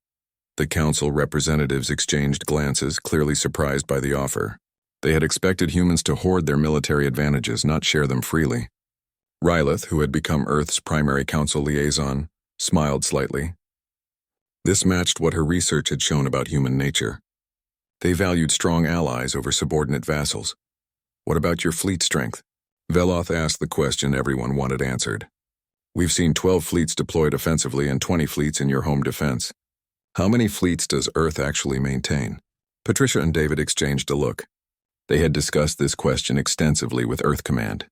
The Council representatives exchanged glances, clearly surprised by the offer. They had expected humans to hoard their military advantages, not share them freely. Rylith, who had become Earth's primary Council liaison, smiled slightly. This matched what her research had shown about human nature. They valued strong allies over subordinate vassals. What about your fleet strength? Veloth asked the question everyone wanted answered. We've seen 12 fleets deployed offensively and 20 fleets in your home defense. How many fleets does Earth actually maintain? Patricia and David exchanged a look. They had discussed this question extensively with Earth Command.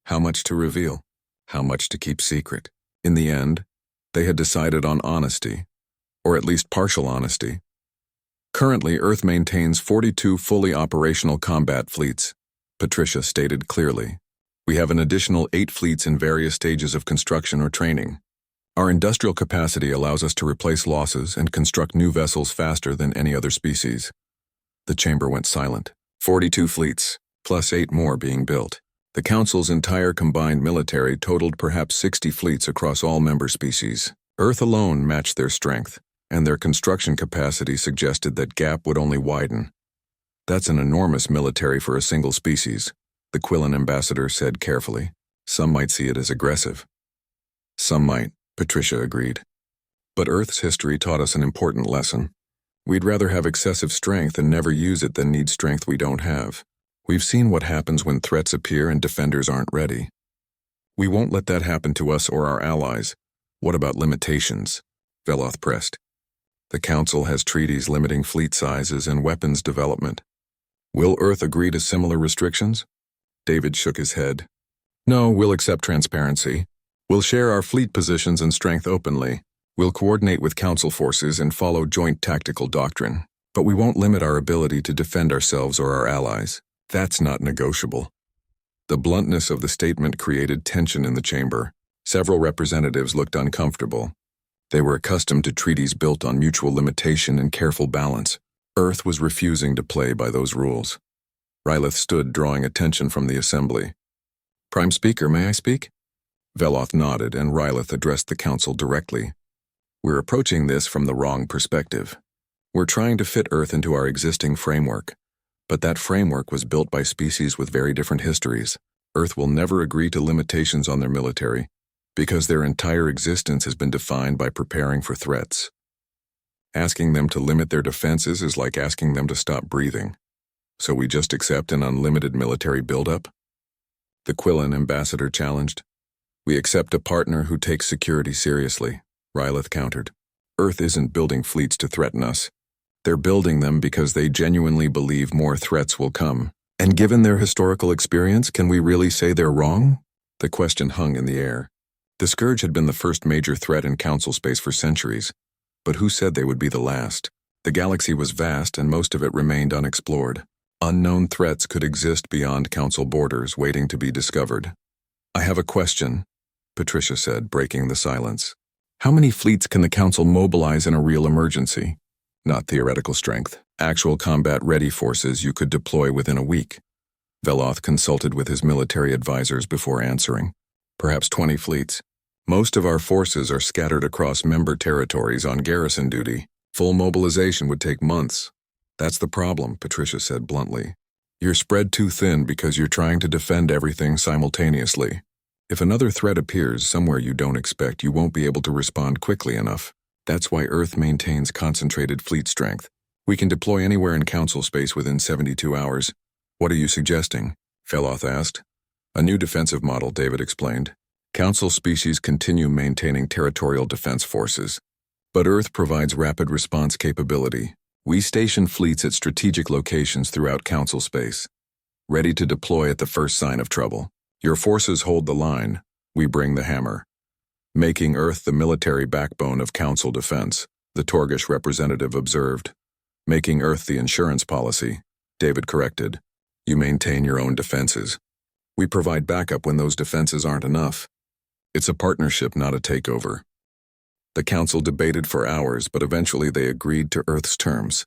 How much to reveal? How much to keep secret? In the end, They had decided on honesty, or at least partial honesty. Currently, Earth maintains 42 fully operational combat fleets, Patricia stated clearly. We have an additional 8 fleets in various stages of construction or training. Our industrial capacity allows us to replace losses and construct new vessels faster than any other species. The chamber went silent. 42 fleets, plus 8 more being built. The Council's entire combined military totaled perhaps 60 fleets across all member species. Earth alone matched their strength, and their construction capacity suggested that gap would only widen. That's an enormous military for a single species, the Quillen ambassador said carefully. Some might see it as aggressive. Some might, Patricia agreed. But Earth's history taught us an important lesson. We'd rather have excessive strength and never use it than need strength we don't have. We've seen what happens when threats appear and defenders aren't ready. We won't let that happen to us or our allies. What about limitations? Veloth pressed. The Council has treaties limiting fleet sizes and weapons development. Will Earth agree to similar restrictions? David shook his head. No, we'll accept transparency. We'll share our fleet positions and strength openly. We'll coordinate with Council forces and follow joint tactical doctrine. But we won't limit our ability to defend ourselves or our allies. That's not negotiable. The bluntness of the statement created tension in the chamber. Several representatives looked uncomfortable. They were accustomed to treaties built on mutual limitation and careful balance. Earth was refusing to play by those rules. Rylith stood, drawing attention from the assembly. Prime Speaker, may I speak? Veloth nodded, and Rylith addressed the Council directly. We're approaching this from the wrong perspective. We're trying to fit Earth into our existing framework. But that framework was built by species with very different histories. Earth will never agree to limitations on their military, because their entire existence has been defined by preparing for threats. Asking them to limit their defenses is like asking them to stop breathing. So we just accept an unlimited military buildup? The Quillen ambassador challenged. We accept a partner who takes security seriously, Rylith countered. Earth isn't building fleets to threaten us. They're building them because they genuinely believe more threats will come. And given their historical experience, can we really say they're wrong? The question hung in the air. The Scourge had been the first major threat in Council space for centuries. But who said they would be the last? The galaxy was vast and most of it remained unexplored. Unknown threats could exist beyond Council borders, waiting to be discovered. I have a question, Patricia said, breaking the silence. How many fleets can the Council mobilize in a real emergency? Not theoretical strength. Actual combat-ready forces you could deploy within a week. Veloth consulted with his military advisors before answering. Perhaps 20 fleets. Most of our forces are scattered across member territories on garrison duty. Full mobilization would take months. That's the problem, Patricia said bluntly. You're spread too thin because you're trying to defend everything simultaneously. If another threat appears somewhere you don't expect, you won't be able to respond quickly enough. That's why Earth maintains concentrated fleet strength. We can deploy anywhere in Council space within 72 hours. What are you suggesting? Veloth asked. A new defensive model, David explained. Council species continue maintaining territorial defense forces. But Earth provides rapid response capability. We station fleets at strategic locations throughout Council space, ready to deploy at the first sign of trouble. Your forces hold the line. We bring the hammer. Making Earth the military backbone of Council defense, the Torgish representative observed. Making Earth the insurance policy, David corrected. You maintain your own defenses. We provide backup when those defenses aren't enough. It's a partnership, not a takeover. The Council debated for hours, but eventually they agreed to Earth's terms.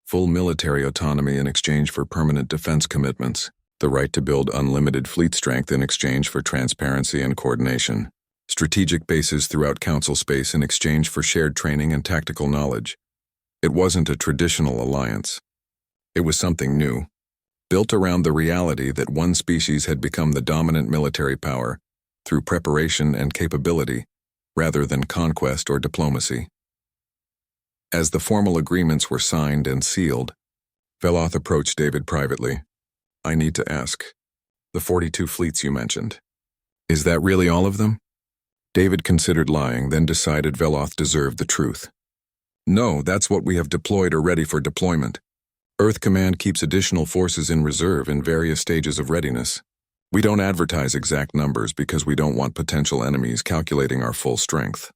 Full military autonomy in exchange for permanent defense commitments. The right to build unlimited fleet strength in exchange for transparency and coordination. Strategic bases throughout Council space in exchange for shared training and tactical knowledge. It wasn't a traditional alliance. It was something new, built around the reality that one species had become the dominant military power through preparation and capability, rather than conquest or diplomacy. As the formal agreements were signed and sealed, Veloth approached David privately. I need to ask, the 42 fleets you mentioned, is that really all of them? David considered lying, then decided Veloth deserved the truth. No, that's what we have deployed or ready for deployment. Earth Command keeps additional forces in reserve in various stages of readiness. We don't advertise exact numbers because we don't want potential enemies calculating our full strength.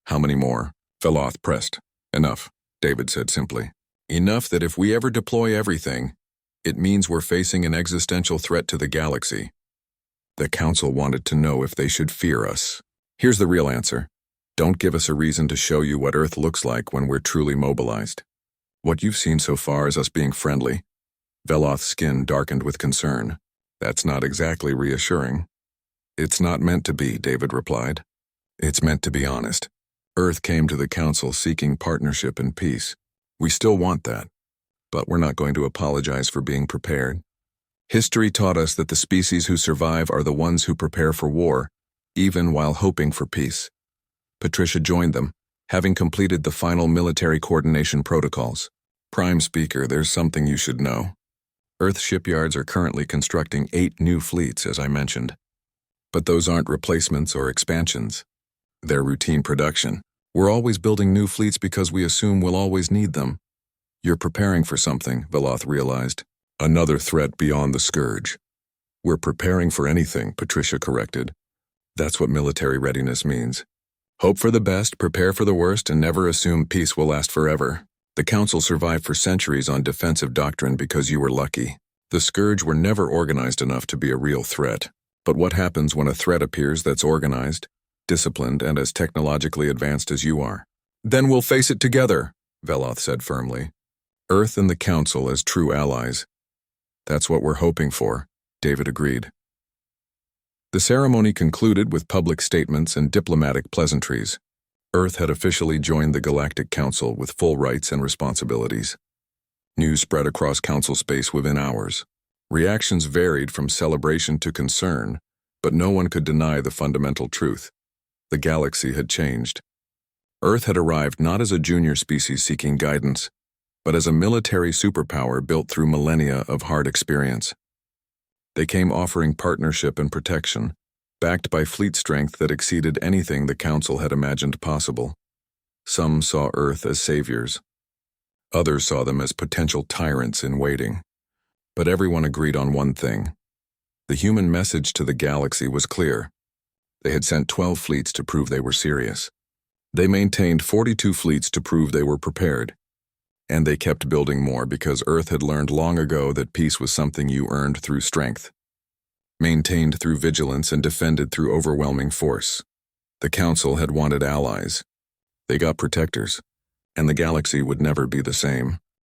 How many more? Veloth pressed. Enough, David said simply. Enough that if we ever deploy everything, it means we're facing an existential threat to the galaxy. The Council wanted to know if they should fear us. Here's the real answer. Don't give us a reason to show you what Earth looks like when we're truly mobilized. What you've seen so far is us being friendly. Veloth's skin darkened with concern. That's not exactly reassuring. It's not meant to be, David replied. It's meant to be honest. Earth came to the Council seeking partnership and peace. We still want that, but we're not going to apologize for being prepared. History taught us that the species who survive are the ones who prepare for war, even while hoping for peace. Patricia joined them, having completed the final military coordination protocols. Prime Speaker, there's something you should know. Earth shipyards are currently constructing 8 new fleets, as I mentioned. But those aren't replacements or expansions. They're routine production. We're always building new fleets because we assume we'll always need them. You're preparing for something, Veloth realized. Another threat beyond the scourge. We're preparing for anything, Patricia corrected. That's what military readiness means. Hope for the best, prepare for the worst, and never assume peace will last forever. The Council survived for centuries on defensive doctrine because you were lucky. The Scourge were never organized enough to be a real threat. But what happens when a threat appears that's organized, disciplined, and as technologically advanced as you are? Then we'll face it together, Veloth said firmly. Earth and the Council as true allies. That's what we're hoping for, David agreed. The ceremony concluded with public statements and diplomatic pleasantries. Earth had officially joined the Galactic Council with full rights and responsibilities. News spread across Council space within hours. Reactions varied from celebration to concern, but no one could deny the fundamental truth. The galaxy had changed. Earth had arrived not as a junior species seeking guidance, but as a military superpower built through millennia of hard experience. They came offering partnership and protection, backed by fleet strength that exceeded anything the Council had imagined possible. Some saw Earth as saviors. Others saw them as potential tyrants in waiting. But everyone agreed on one thing. The human message to the galaxy was clear. They had sent 12 fleets to prove they were serious. They maintained 42 fleets to prove they were prepared. And they kept building more because Earth had learned long ago that peace was something you earned through strength, maintained through vigilance, and defended through overwhelming force. The Council had wanted allies. They got protectors, and the galaxy would never be the same.